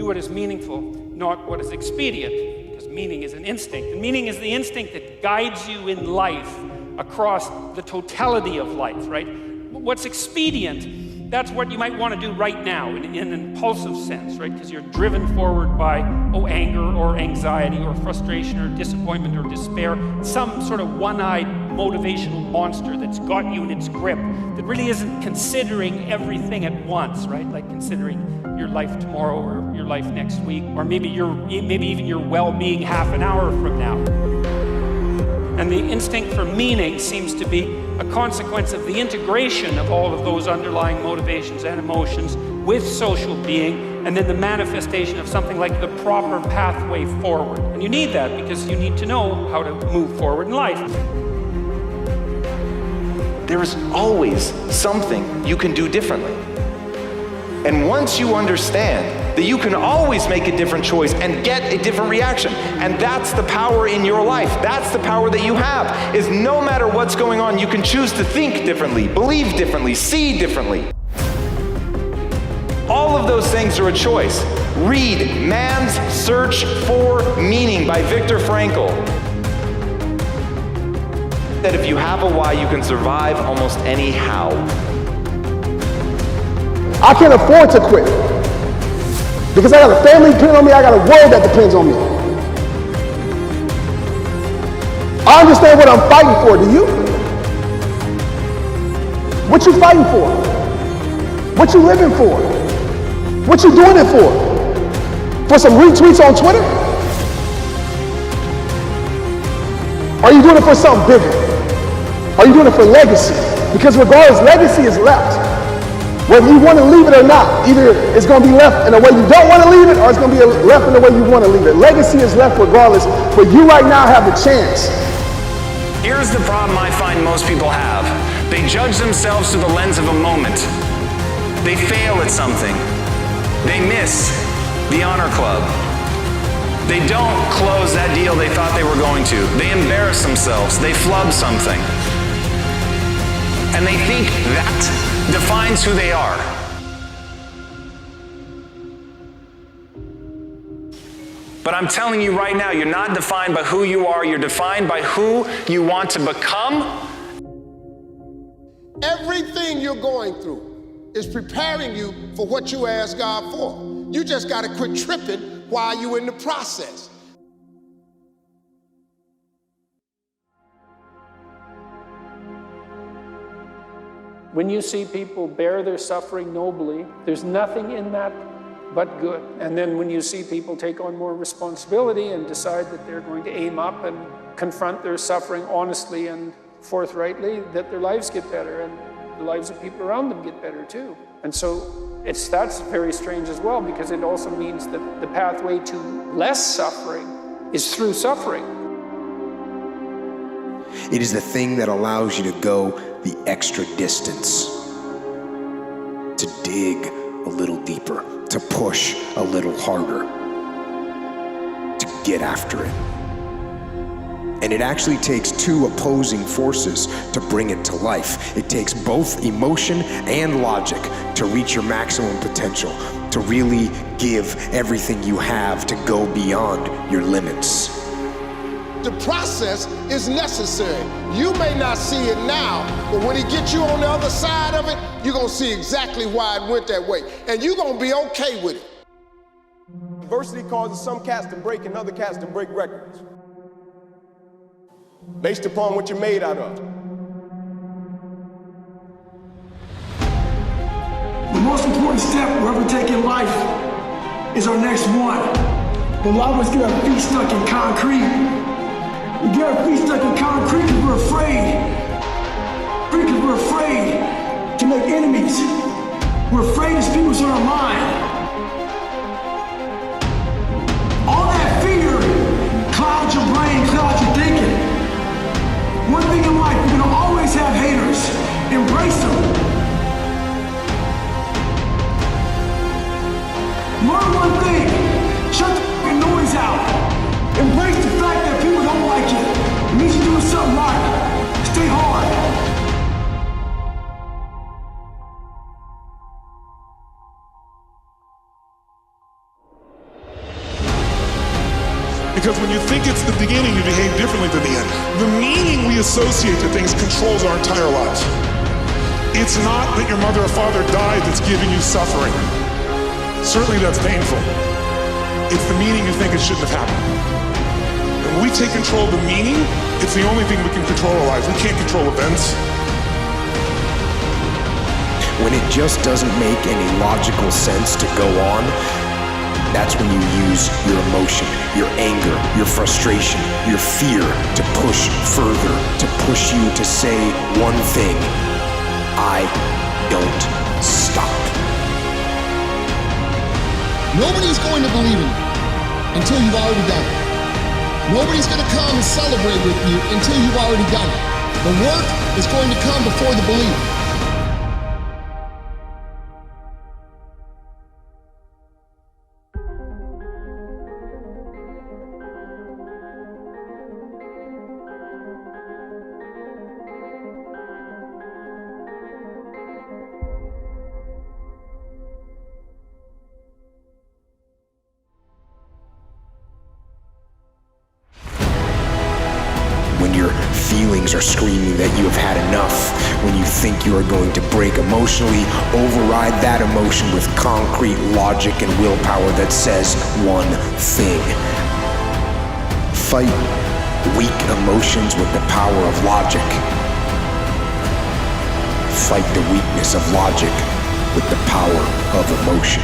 Do what is meaningful, not what is expedient, because meaning is an instinct. And meaning is the instinct that guides you in life across the totality of life, right? What's expedient, that's what you might want to do right now in an impulsive sense, right? Because you're driven forward by, anger or anxiety or frustration or disappointment or despair, some sort of one-eyed motivational monster that's got you in its grip that really isn't considering everything at once, right? Like considering your life tomorrow or your life next week, or maybe even your well-being half an hour from now. And the instinct for meaning seems to be a consequence of the integration of all of those underlying motivations and emotions with social being, and then the manifestation of something like the proper pathway forward. And you need that because you need to know how to move forward in life. There is always something you can do differently. And once you understand that you can always make a different choice and get a different reaction, and that's the power in your life, that's the power that you have, is no matter what's going on, you can choose to think differently, believe differently, see differently. All of those things are a choice. Read Man's Search for Meaning by Viktor Frankl. That if you have a why, you can survive almost any how. I can't afford to quit because I got a family depending on me, I got a world that depends on me. I understand what I'm fighting for, do you? What you fighting for? What you living for? What you doing it for? For some retweets on Twitter? Are you doing it for something bigger? Are you doing it for legacy? Because regardless, legacy is left. Whether you want to leave it or not, either it's going to be left in a way you don't want to leave it, or it's going to be left in the way you want to leave it. Legacy is left regardless, but you right now have the chance. Here's the problem I find most people have. They judge themselves through the lens of a moment. They fail at something. They miss the honor club. They don't close that deal they thought they were going to. They embarrass themselves. They flub something. And they think that defines who they are. But I'm telling you right now, you're not defined by who you are, you're defined by who you want to become. Everything you're going through is preparing you for what you ask God for. You just got to quit tripping while you're in the process. When you see people bear their suffering nobly, there's nothing in that but good. And then when you see people take on more responsibility and decide that they're going to aim up and confront their suffering honestly and forthrightly, that their lives get better and the lives of people around them get better too. And so that's very strange as well, because it also means that the pathway to less suffering is through suffering. It is the thing that allows you to go the extra distance, to dig a little deeper, to push a little harder, to get after it. And it actually takes two opposing forces to bring it to life. It takes both emotion and logic to reach your maximum potential, to really give everything you have, to go beyond your limits. The process is necessary. You may not see it now, but when he gets you on the other side of it, you're gonna see exactly why it went that way. And you're gonna be okay with it. Adversity causes some cats to break and other cats to break records, based upon what you're made out of. The most important step we'll ever take in life is our next one. But a lot of us get our feet stuck in concrete. We get our feet stuck in concrete because we're afraid. Because we're afraid to make enemies. We're afraid to speak what's on our mind. All that fear clouds your brain, clouds your thinking. One thing in life, you're gonna always have haters. Embrace them. Learn one thing. Shut the fucking noise out. Embrace the fact that people don't like you. It means you're doing something right. Stay hard. Because when you think it's the beginning, you behave differently than the end. The meaning we associate to things controls our entire lives. It's not that your mother or father died that's giving you suffering. Certainly that's painful. It's the meaning you think it shouldn't have happened. And when we take control of the meaning, it's the only thing we can control our lives. We can't control events. When it just doesn't make any logical sense to go on, that's when you use your emotion, your anger, your frustration, your fear to push further, to push you to say one thing: I don't stop. Nobody's going to believe in you until you've already done it. Nobody's going to come and celebrate with you until you've already done it. The work is going to come before the belief. When your feelings are screaming that you have had enough, when you think you are going to break emotionally, override that emotion with concrete logic and willpower that says one thing: fight weak emotions with the power of logic. Fight the weakness of logic with the power of emotion.